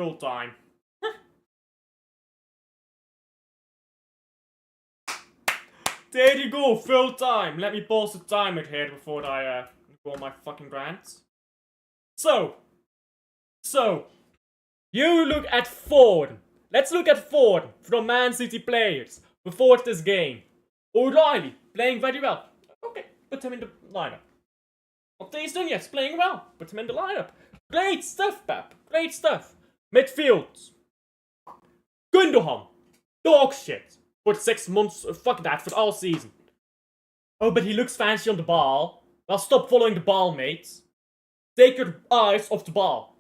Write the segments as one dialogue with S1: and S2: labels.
S1: Full time. There you go, full time. Let me pause the timer here before I go on my fucking rant. So, you look at Ford. Let's look at Ford from Man City players before this game. O'Reilly, playing very well. Okay, put him in the lineup. Not Tayston, yes, playing well. Put him in the lineup. Great stuff, Pep. Great stuff. Midfield. Gundogan. Dog shit. For 6 months, fuck that, for all season. Oh, but he looks fancy on the ball. Well, stop following the ball, mate. Take your eyes off the ball.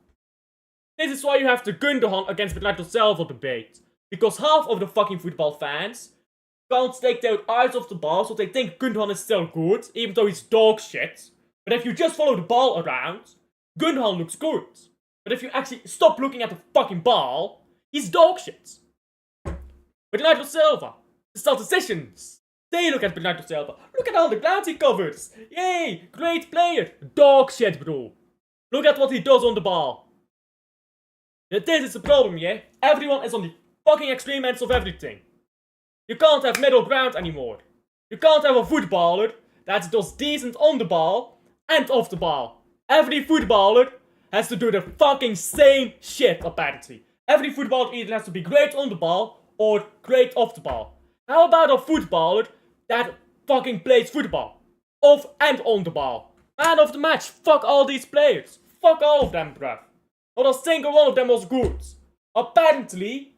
S1: This is why you have the Gundogan against Bernardo Silva debate. Because half of the fucking football fans can't take their eyes off the ball, so they think Gundogan is still good, even though he's dog shit. But if you just follow the ball around, Gundogan looks good. But if you actually stop looking at the fucking ball, he's dog shit. Bernardo Silva, the statisticians, they look at Bernardo Silva. Look at all the ground he covers. Yay, great player. Dog shit, bro. Look at what he does on the ball. This is the problem, yeah? Everyone is on the fucking extreme ends of everything. You can't have middle ground anymore. You can't have a footballer that does decent on the ball and off the ball. Every footballer has to do the fucking same shit, apparently. Every footballer either has to be great on the ball or great off the ball. How about a footballer that fucking plays football? Off and on the ball. Man of the match, fuck all these players. Fuck all of them, bruv. Not a single one of them was good. Apparently,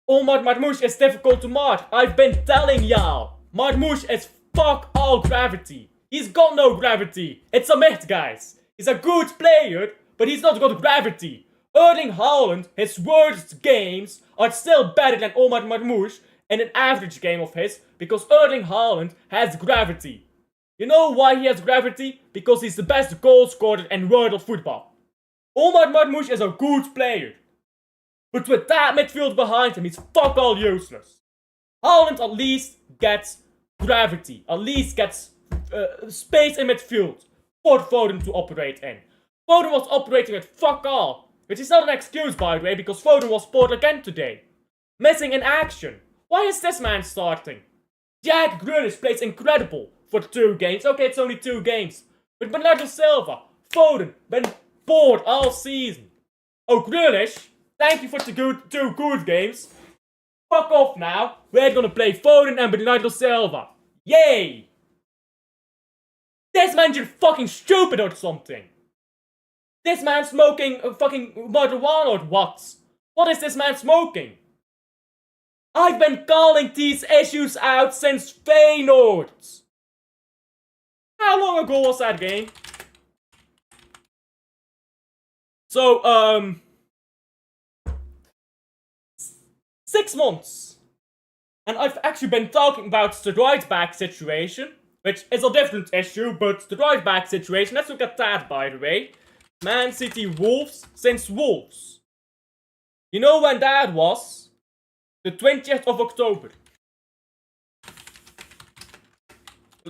S1: Omar Marmoush is difficult to mark. I've been telling y'all. Marmoush is fuck all gravity. He's got no gravity. It's a myth, guys. He's a good player, but he's not got gravity. Erling Haaland, his worst games are still better than Omar Marmoush in an average game of his, because Erling Haaland has gravity. You know why he has gravity? Because he's the best goal scorer in world of football. Omar Marmoush is a good player, but with that midfield behind him, he's fuck all useless. Haaland at least gets gravity, at least gets space in midfield for Foden to operate in. Foden was operating with fuck all. Which is not an excuse, by the way, because Foden was poor again today. Missing in action. Why is this man starting? Jack Grealish plays incredible for 2 games. Okay, it's only 2 games. But Bernardo Silva, Foden, been bored all season. Oh, Grealish, thank you for the 2 good games. Fuck off now. We're gonna play Foden and Bernardo Silva. Yay! This man's just fucking stupid or something. This man smoking fucking marijuana or what? What is this man smoking? I've been calling these issues out since Feyenoord. How long ago was that game? So, 6 months. And I've actually been talking about the right back situation, which is a different issue, but the right back situation, let's look at that, by the way. Man City Wolves since Wolves. You know when that was? The 20th of October.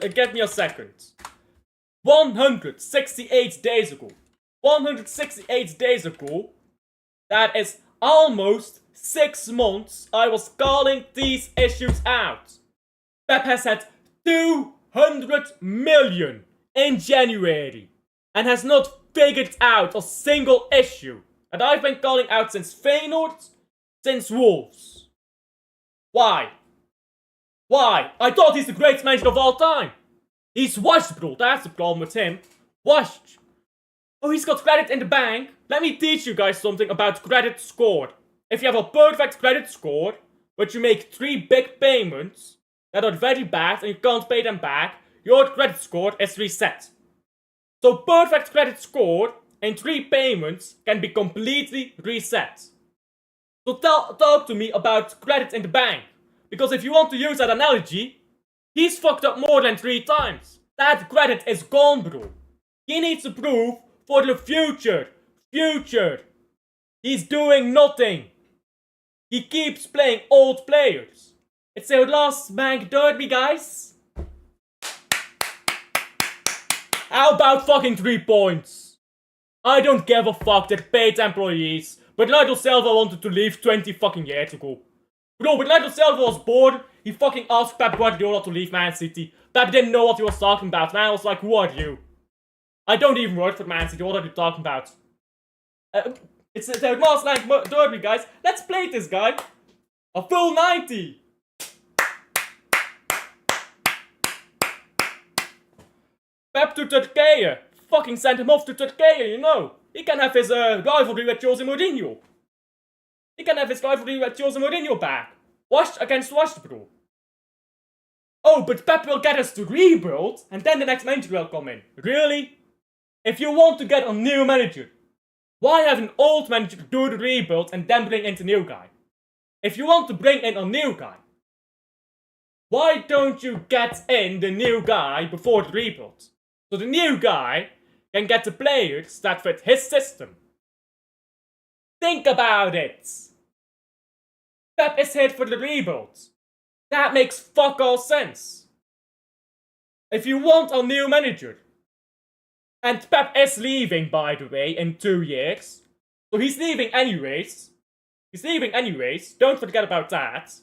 S1: Give me a second. 168 days ago. 168 days ago. That is almost 6 months I was calling these issues out. Pep has had 200 million in January and has not figured out a single issue that I've been calling out since Feyenoord, since Wolves. Why? Why? I thought he's the greatest manager of all time. He's washed, bro. That's the problem with him. Washed. Oh, he's got credit in the bank. Let me teach you guys something about credit score. If you have a perfect credit score, but you make 3 big payments that are very bad and you can't pay them back, your credit score is reset. So perfect credit score in 3 payments can be completely reset. So talk to me about credit in the bank. Because if you want to use that analogy, he's fucked up more than 3 times. That credit is gone, bro. He needs to prove for the future. He's doing nothing. He keeps playing old players. It's their last bank derby, guys. How about fucking 3 points? I don't give a fuck that paid employees. Bernardo Silva wanted to leave 20 fucking years ago. Bro, Bernardo Silva was bored. He fucking asked Pep Guardiola to leave Man City. Pep didn't know what he was talking about. Man was like, who are you? I don't even work for Man City. What are you talking about? It's the Northland Derby, guys. Let's play this, guy. A full 90. Pep to Turkey. Fucking sent him off to Turkey, you know. He can have his rivalry with Jose Mourinho. He can have his rivalry with Jose Mourinho back. Washed against washed, bro. Oh, but Pep will get us to rebuild, and then the next manager will come in. Really? If you want to get a new manager, why have an old manager do the rebuild and then bring in the new guy? If you want to bring in a new guy, why don't you get in the new guy before the rebuild? So the new guy can get the players that fit his system. Think about it. Pep is here for the rebuild. That makes fuck all sense. If you want a new manager, and Pep is leaving, by the way, in 2 years. So he's leaving anyways. Don't forget about that.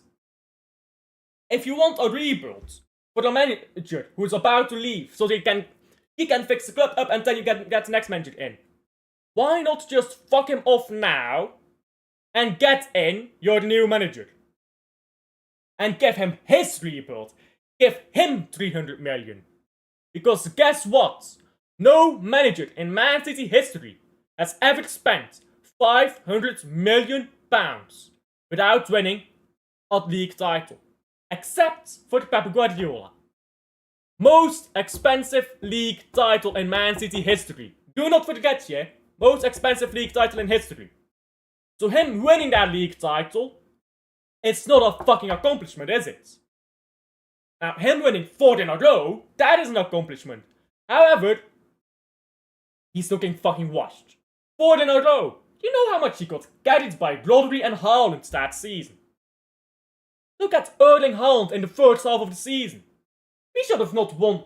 S1: If you want a rebuild for the manager who's about to leave, so he can fix the club up and then you get the next manager in. Why not just fuck him off now and get in your new manager? And give him his rebuild. Give him 300 million. Because guess what? No manager in Man City history has ever spent £500 million without winning a league title. Except for Pep Guardiola. Most expensive league title in Man City history. Do not forget, yeah? Most expensive league title in history. So him winning that league title, it's not a fucking accomplishment, is it? Now, him winning 4 in a row, that is an accomplishment. However, he's looking fucking washed. 4 in a row. You know how much he got carried by Rodri and Haaland that season. Look at Erling Haaland in the first half of the season. He should have not won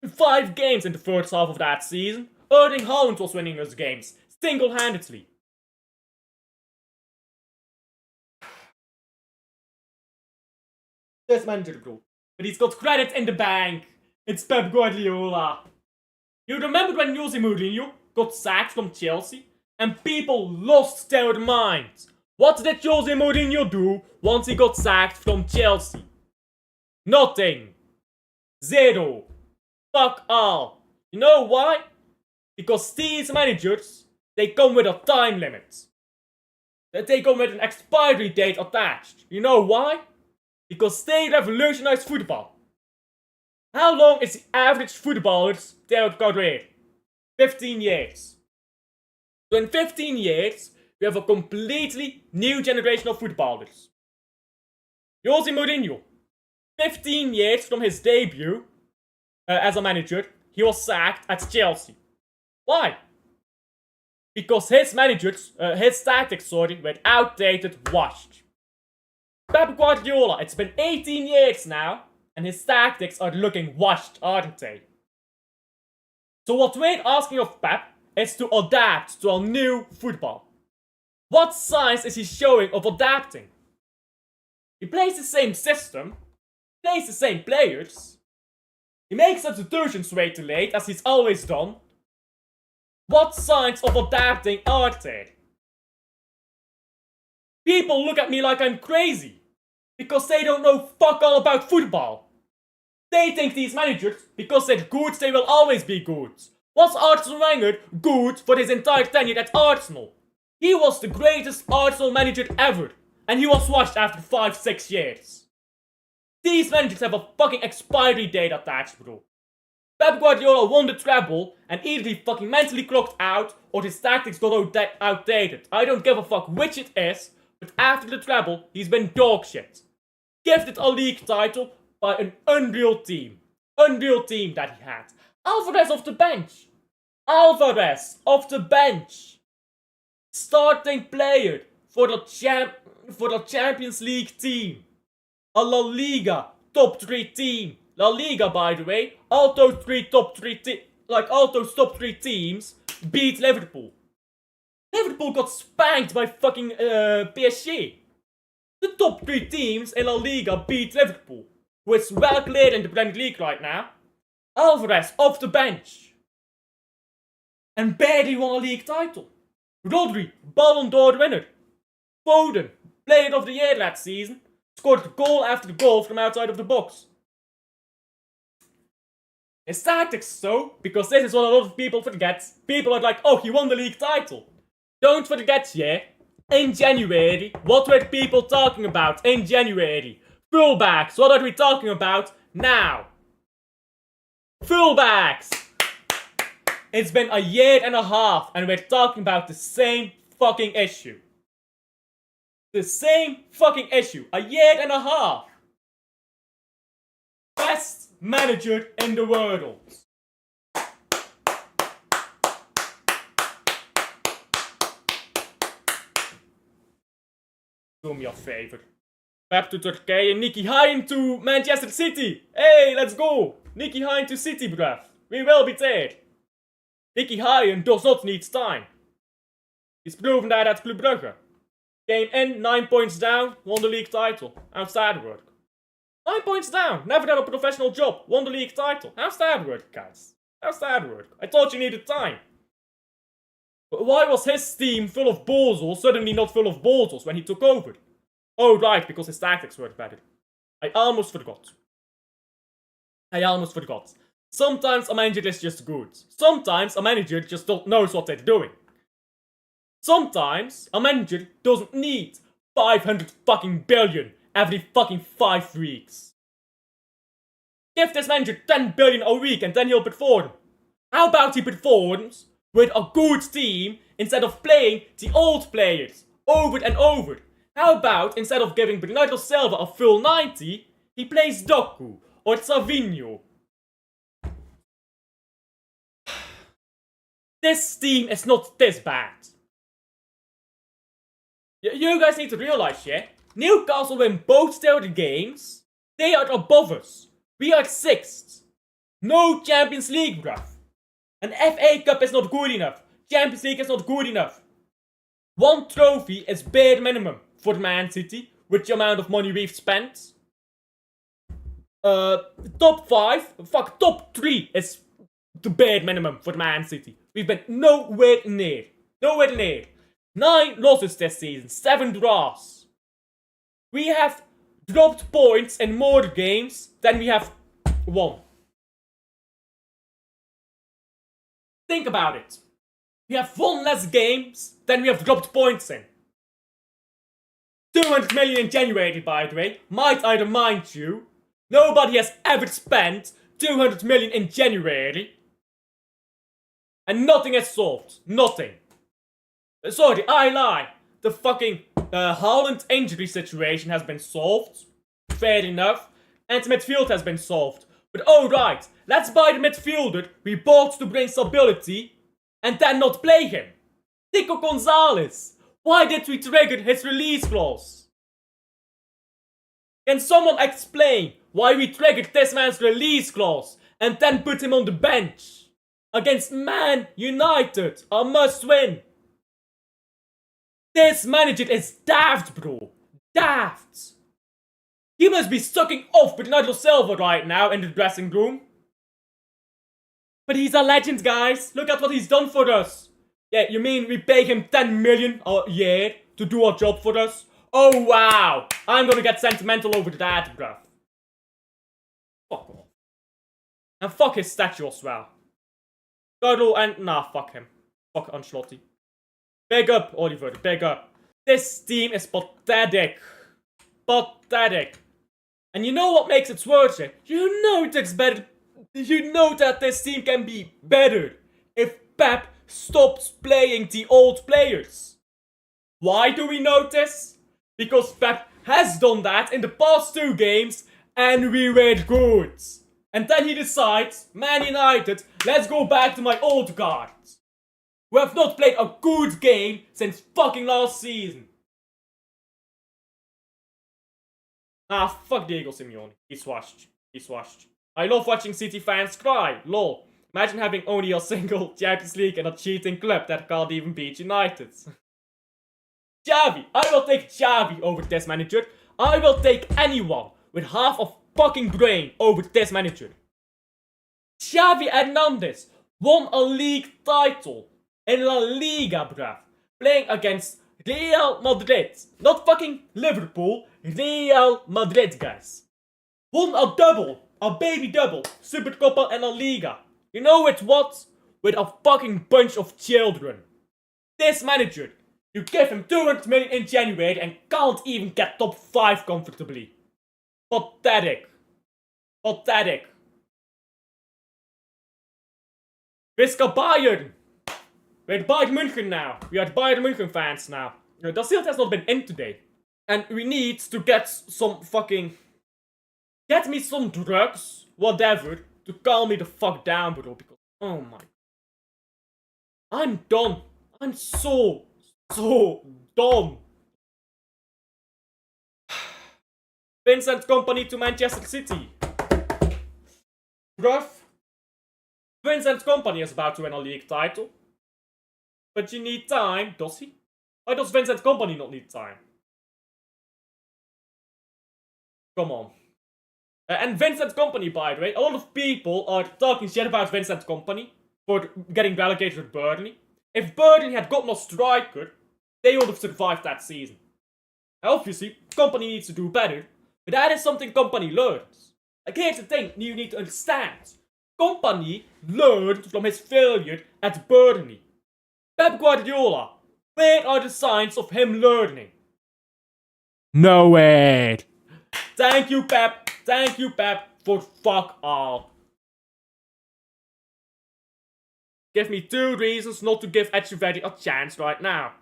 S1: 5 games in the first half of that season. Erling Haaland was winning those games, single-handedly. This manager, bro. But he's got credit in the bank. It's Pep Guardiola. You remember when Jose Mourinho got sacked from Chelsea? And people lost their minds. What did Jose Mourinho do once he got sacked from Chelsea? Nothing. Zero. Fuck all. You know why? Because these managers, they come with a time limit. They come with an expiry date attached. You know why? Because they revolutionized football. How long is the average footballer's career? 15 years. So in 15 years, we have a completely new generation of footballers. Jose Mourinho, 15 years from his debut as a manager, he was sacked at Chelsea. Why? Because his tactics were outdated, washed. Pep Guardiola, it's been 18 years now, and his tactics are looking washed, aren't they? So what we're asking of Pep is to adapt to a new football. What signs is he showing of adapting? He plays the same system, plays the same players. He makes substitutions way too late, as he's always done. What signs of adapting are there? People look at me like I'm crazy, because they don't know fuck all about football. They think these managers, because they're good, they will always be good. Was Arsene Wenger good for his entire tenure at Arsenal? He was the greatest Arsenal manager ever, and he was washed after 5-6 years. These managers have a fucking expiry date attached, bro. Pep Guardiola won the treble, and either he fucking mentally clocked out, or his tactics got outdated. I don't give a fuck which it is, but after the treble, he's been dog shit. Gifted a league title by an unreal team. Unreal team that he had. Alvarez off the bench. Alvarez off the bench. Starting player for the Champions League team. A La Liga top 3 team. La Liga, by the way, all those top three teams beat Liverpool. Liverpool got spanked by fucking PSG. The top 3 teams in La Liga beat Liverpool, who is well cleared in the Premier League right now. Alvarez off the bench. And barely won a league title. Rodri, Ballon d'Or winner. Foden, Player of the Year last season, scored goal after goal from outside of the box. His tactics though, because this is what a lot of people forget. People are like, oh, he won the league title. Don't forget, yeah. In January, what were people talking about in January? Fullbacks, what are we talking about now? Fullbacks! It's been a year and a half and we're talking about the same fucking issue. The same fucking issue. A year and a half. Best manager in the world. Do me a favor. Pep to Turkey and Nicky Hine to Manchester City. Hey, let's go. Nicky Hine to City, bruv. We will be there. Nicky Hine does not need time. He's proven that at Club Brugge. Came in, 9 points down, won the league title. How's that work? 9 points down, never had a professional job, won the league title. How's that work, guys? How's that work? I thought you needed time. But why was his team full of bozos suddenly not full of bozos when he took over? Oh right, because his tactics were better. I almost forgot. Sometimes a manager is just good. Sometimes a manager just knows what they're doing. Sometimes a manager doesn't need 500 fucking billion every fucking 5 weeks. Give this manager 10 billion a week and then he'll perform. How about he performs with a good team instead of playing the old players over and over? How about instead of giving Bernardo Silva a full 90, he plays Doku or Savinho? This team is not this bad. You guys need to realize, yeah? Newcastle win both their games. They are above us. We are 6th. No Champions League, bruv. An FA Cup is not good enough. Champions League is not good enough. 1 trophy is bare minimum for Man City with the amount of money we've spent. Top 3 is the bare minimum for Man City. We've been nowhere near. 9 losses this season, 7 draws. We have dropped points in more games than we have won. Think about it. We have won less games than we have dropped points in. 200 million in January, by the way. Might I remind you, nobody has ever spent 200 million in January. And nothing has solved. Nothing. Sorry, I lie. The fucking Haaland injury situation has been solved. Fair enough. And the midfield has been solved. But alright, let's buy the midfielder we bought to bring stability and then not play him. Nico Gonzalez. Why did we trigger his release clause? Can someone explain why we triggered this man's release clause and then put him on the bench? Against Man United, a must win. This manager is daft, bro. Daft. He must be sucking off Bernardo Silva right now in the dressing room. But he's a legend, guys. Look at what he's done for us. Yeah, you mean we pay him 10 million a year to do a job for us? Oh, wow. I'm gonna get sentimental over that, bruv. Fuck off. And fuck his statue as well. Girdle and... Nah, fuck him. Fuck Ancelotti. Big up, Oliver. Big up. This team is pathetic. Pathetic. And you know what makes it worse? You know it's better. You know that this team can be better if Pep stops playing the old players. Why do we know this? Because Pep has done that in the past 2 games and we were good. And then he decides, Man United, let's go back to my old guard, who have not played a good game since fucking last season. Ah, fuck Diego Simeone. He's washed. I love watching City fans cry. Lol. Imagine having only a single Champions League and a cheating club that can't even beat United. Xavi. I will take Xavi over this manager. I will take anyone with half a fucking brain over this manager. Xavi Hernandez won a league title in La Liga, bruv. Playing against Real Madrid. Not fucking Liverpool. Real Madrid, guys. Won a double. A baby double. Supercopa and La Liga. You know with what? With a fucking bunch of children. This manager, you give him 200 million in January and can't even get top 5 comfortably. Pathetic. Pathetic. Visca Bayern. We're at Bayern München now. We are Bayern München fans now. The field has not been in today. And we need to get some fucking... Get me some drugs, whatever, to calm me the fuck down, bro. Because, oh my... I'm done. I'm so done. Vincent Kompany to Manchester City. Bruv. Vincent Kompany is about to win a league title. But you need time, does he? Why does Vincent Kompany not need time? Come on. And Vincent Kompany, by the way, a lot of people are talking shit about Vincent Kompany for getting relegated with Burnley. If Burnley had gotten a striker, they would have survived that season. Obviously, Kompany needs to do better, but that is something Kompany learns. Like, here's the thing you need to understand. Kompany learned from his failure at Burnley. Pep Guardiola, where are the signs of him learning? Nowhere. Thank you, Pep. Thank you, Pep, for fuck all. Give me 2 reasons not to give Echeverri a chance right now.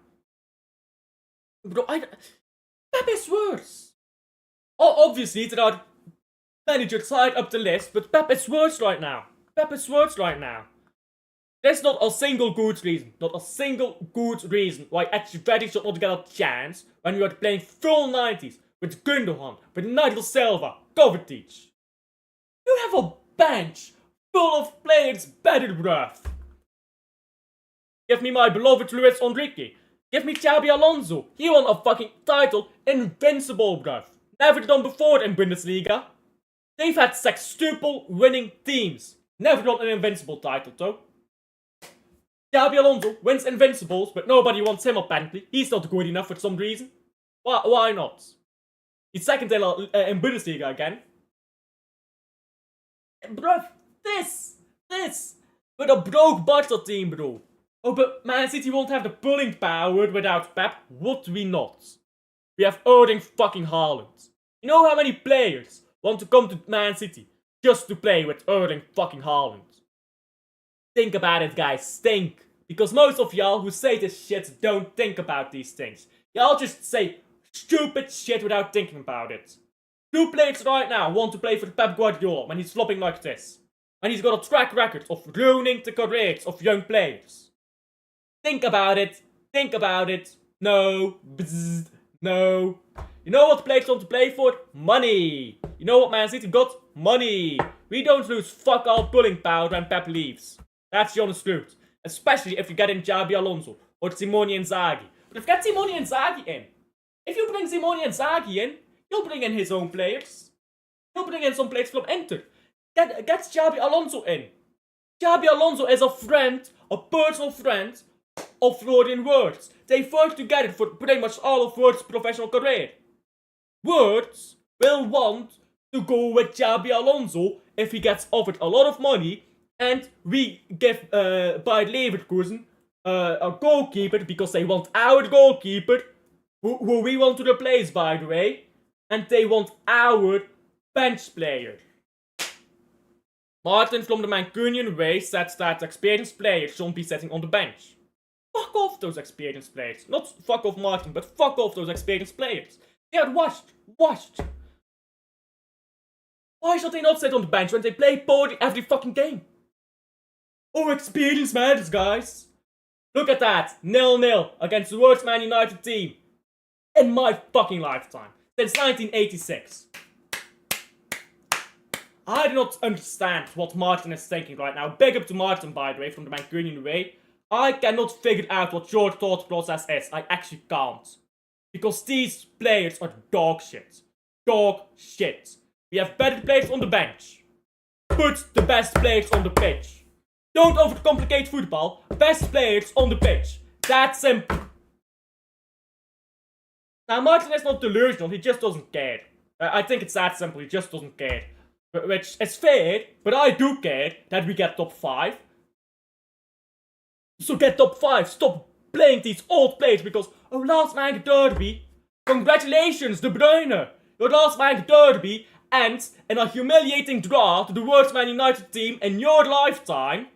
S1: Bro, Pep is worse. Oh, obviously, there are managers high up the list, but Pep is worse right now. Pep is worse right now. There's not a single good reason, not a single good reason why Echeverri should not get a chance when we are playing full 90s with Gundogan, with Nigel Silva, Kovacic. You have a bench full of players better, bruv. Give me my beloved Luis Enrique. Give me Xabi Alonso. He won a fucking title. Invincible, bruv. Never done before in Bundesliga. They've had sextuple winning teams. Never won an invincible title, though. Xabi Alonso wins Invincibles, but nobody wants him apparently. He's not good enough for some reason. Why not? He's second in Bundesliga again. Bruv, this, with a broke Barca team, bro. Oh, but Man City won't have the pulling power without Pep, would we not? We have Erling fucking Haaland. You know how many players want to come to Man City just to play with Erling fucking Haaland? Think about it, guys, think. Because most of y'all who say this shit don't think about these things. Y'all just say stupid shit without thinking about it. 2 players right now want to play for Pep Guardiola when he's flopping like this. When he's got a track record of ruining the careers of young players. Think about it. Think about it. No. Bzzz. No. You know what players want to play for? Money. You know what Man City got? Money. We don't lose fuck all pulling power when Pep leaves. That's the honest truth. Especially if you get in Xabi Alonso or Simone Inzaghi. But if you get Simone Inzaghi in, if you bring Simone Inzaghi in, he'll bring in his own players. He'll bring in some players from Inter. Get Xabi Alonso in. Xabi Alonso is a friend, a personal friend of Florian Wirtz. They've worked together for pretty much all of Wirtz's professional career. Wirtz will want to go with Xabi Alonso if he gets offered a lot of money. And we give Bayer Leverkusen a goalkeeper because they want our goalkeeper, who we want to replace, by the way. And they want our bench player. Martin from the Mancunian way said that experienced players shouldn't be sitting on the bench. Fuck off those experienced players. Not fuck off Martin, but fuck off those experienced players. They are washed. Why should they not sit on the bench when they play poorly every fucking game? Oh, experience matters, guys. Look at that. 0-0 against the worst Man United team in my fucking lifetime. Since 1986. I do not understand what Martin is thinking right now. Big up to Martin, by the way, from the Mancunian way. I cannot figure out what your thought process is. I actually can't. Because these players are dog shit. Dog shit. We have better players on the bench. Put the best players on the pitch. Don't overcomplicate football. Best players on the pitch. That simple. Now, Martin is not delusional. He just doesn't care. I think it's that simple. He just doesn't care. Which is fair, but I do care that we get top 5. So get top 5. Stop playing these old players because, oh, last man derby. Congratulations, De Bruyne. Your last man derby ends in a humiliating draw to the worst Man United team in your lifetime.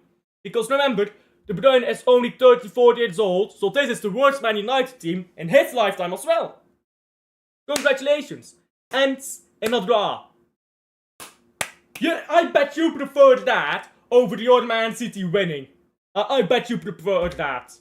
S1: Because remember, De Bruyne is only 34 years old, so this is the worst Man United team in his lifetime as well. Congratulations. Ends in a draw. Yeah, I bet you prefer that over your Man City winning. I bet you prefer that.